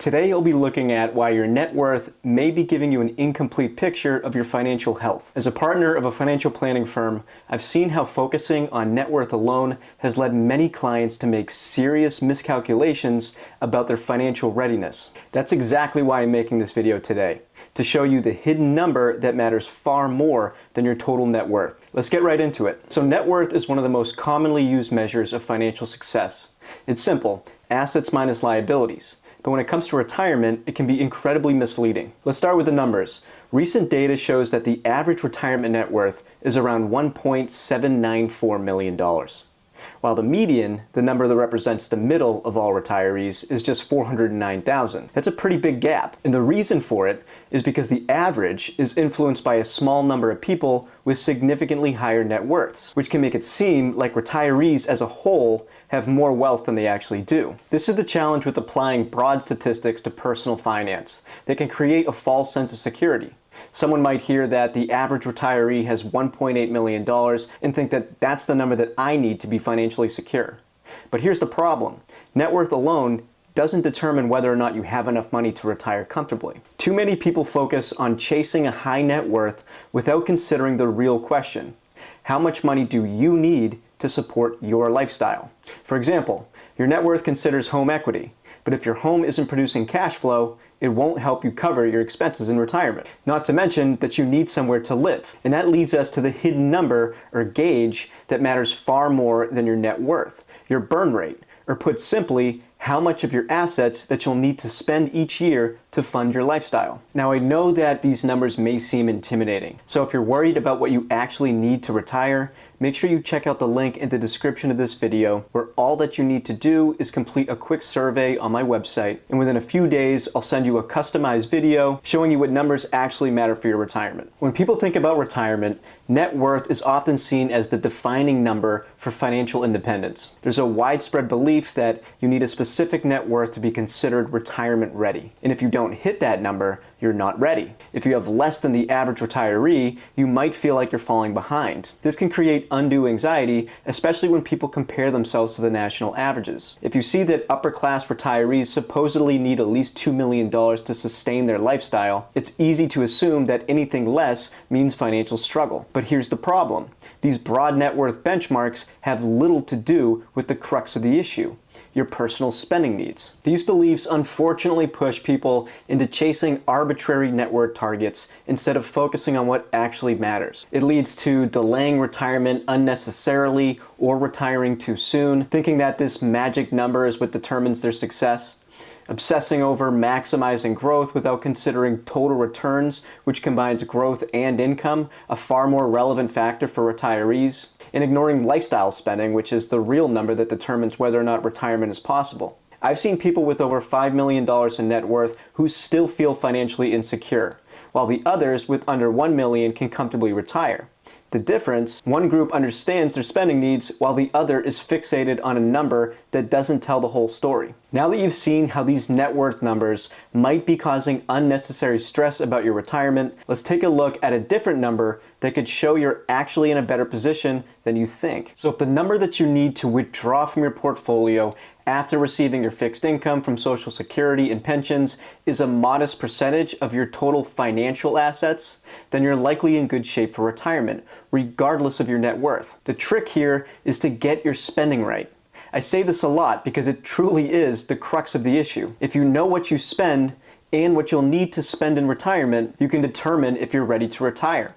Today I'll be looking at why your net worth may be giving you an incomplete picture of your financial health. As a partner of a financial planning firm, I've seen how focusing on net worth alone has led many clients to make serious miscalculations about their financial readiness. That's exactly why I'm making this video today, to show you the hidden number that matters far more than your total net worth. Let's get right into it. So net worth is one of the most commonly used measures of financial success. It's simple, assets minus liabilities. But when it comes to retirement, it can be incredibly misleading. Let's start with the numbers. Recent data shows that the average retirement net worth is around $1.794 million. While the median, the number that represents the middle of all retirees, is just $409,000. That's a pretty big gap. And the reason for it is because the average is influenced by a small number of people with significantly higher net worths, which can make it seem like retirees as a whole have more wealth than they actually do. This is the challenge with applying broad statistics to personal finance. They can create a false sense of security. Someone might hear that the average retiree has $1.8 million and think that that's the number that I need to be financially secure. But here's the problem. Net worth alone doesn't determine whether or not you have enough money to retire comfortably. Too many people focus on chasing a high net worth without considering the real question. How much money do you need to support your lifestyle? For example, your net worth considers home equity, but if your home isn't producing cash flow, it won't help you cover your expenses in retirement. Not to mention that you need somewhere to live. And that leads us to the hidden number or gauge that matters far more than your net worth, your burn rate, or put simply, how much of your assets that you'll need to spend each year to fund your lifestyle. Now, I know that these numbers may seem intimidating, so if you're worried about what you actually need to retire, make sure you check out the link in the description of this video, where all that you need to do is complete a quick survey on my website, and within a few days, I'll send you a customized video showing you what numbers actually matter for your retirement. When people think about retirement, net worth is often seen as the defining number for financial independence. There's a widespread belief that you need a specific net worth to be considered retirement ready. And if you don't hit that number, you're not ready. If you have less than the average retiree, you might feel like you're falling behind. This can create undue anxiety, especially when people compare themselves to the national averages. If you see that upper class retirees supposedly need at least $2 million to sustain their lifestyle, it's easy to assume that anything less means financial struggle. But here's the problem. These broad net worth benchmarks have little to do with the crux of the issue, your personal spending needs. These beliefs unfortunately push people into chasing arbitrary net worth targets instead of focusing on what actually matters. It leads to delaying retirement unnecessarily or retiring too soon, thinking that this magic number is what determines their success. Obsessing over maximizing growth without considering total returns, which combines growth and income, a far more relevant factor for retirees. And ignoring lifestyle spending, which is the real number that determines whether or not retirement is possible. I've seen people with over $5 million in net worth who still feel financially insecure, while the others with under $1 million can comfortably retire. The difference, one group understands their spending needs while the other is fixated on a number that doesn't tell the whole story. Now that you've seen how these net worth numbers might be causing unnecessary stress about your retirement, let's take a look at a different number that could show you're actually in a better position than you think. So if the number that you need to withdraw from your portfolio after receiving your fixed income from Social Security and pensions is a modest percentage of your total financial assets, then you're likely in good shape for retirement, regardless of your net worth. The trick here is to get your spending right. I say this a lot because it truly is the crux of the issue. If you know what you spend and what you'll need to spend in retirement, you can determine if you're ready to retire.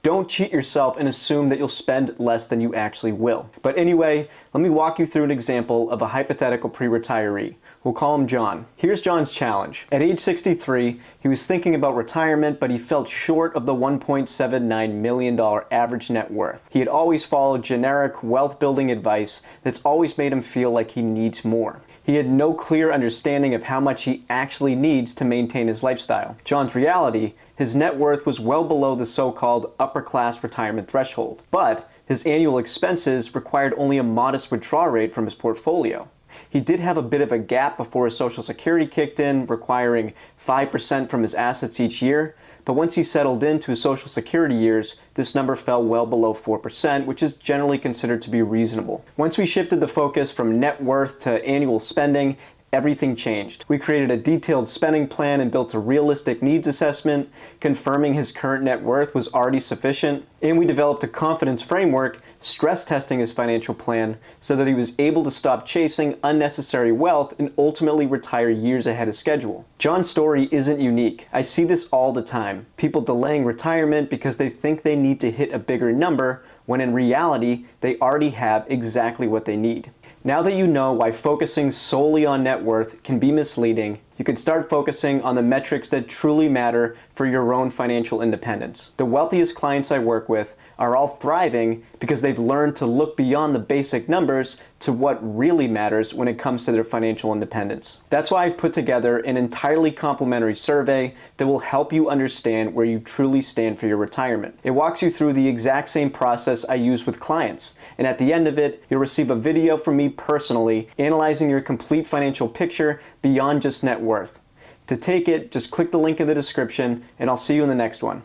Don't cheat yourself and assume that you'll spend less than you actually will. But anyway, let me walk you through an example of a hypothetical pre-retiree. We'll call him John. Here's John's challenge. At age 63, he was thinking about retirement, but he felt short of the $1.79 million average net worth. He had always followed generic wealth-building advice that's always made him feel like he needs more. He had no clear understanding of how much he actually needs to maintain his lifestyle. John's reality, his net worth was well below the so-called upper-class retirement threshold, but his annual expenses required only a modest withdrawal rate from his portfolio. He did have a bit of a gap before his Social Security kicked in, requiring 5% from his assets each year, but once he settled into his Social Security years, this number fell well below 4%, which is generally considered to be reasonable. Once we shifted the focus from net worth to annual spending, everything changed. We created a detailed spending plan and built a realistic needs assessment, confirming his current net worth was already sufficient. And we developed a confidence framework, stress testing his financial plan so that he was able to stop chasing unnecessary wealth and ultimately retire years ahead of schedule. John's story isn't unique. I see this all the time. People delaying retirement because they think they need to hit a bigger number when in reality, they already have exactly what they need. Now that you know why focusing solely on net worth can be misleading, you can start focusing on the metrics that truly matter for your own financial independence. The wealthiest clients I work with are all thriving because they've learned to look beyond the basic numbers to what really matters when it comes to their financial independence. That's why I've put together an entirely complimentary survey that will help you understand where you truly stand for your retirement. It walks you through the exact same process I use with clients, and at the end of it, you'll receive a video from me personally analyzing your complete financial picture beyond just net worth. To take it, just click the link in the description, and I'll see you in the next one.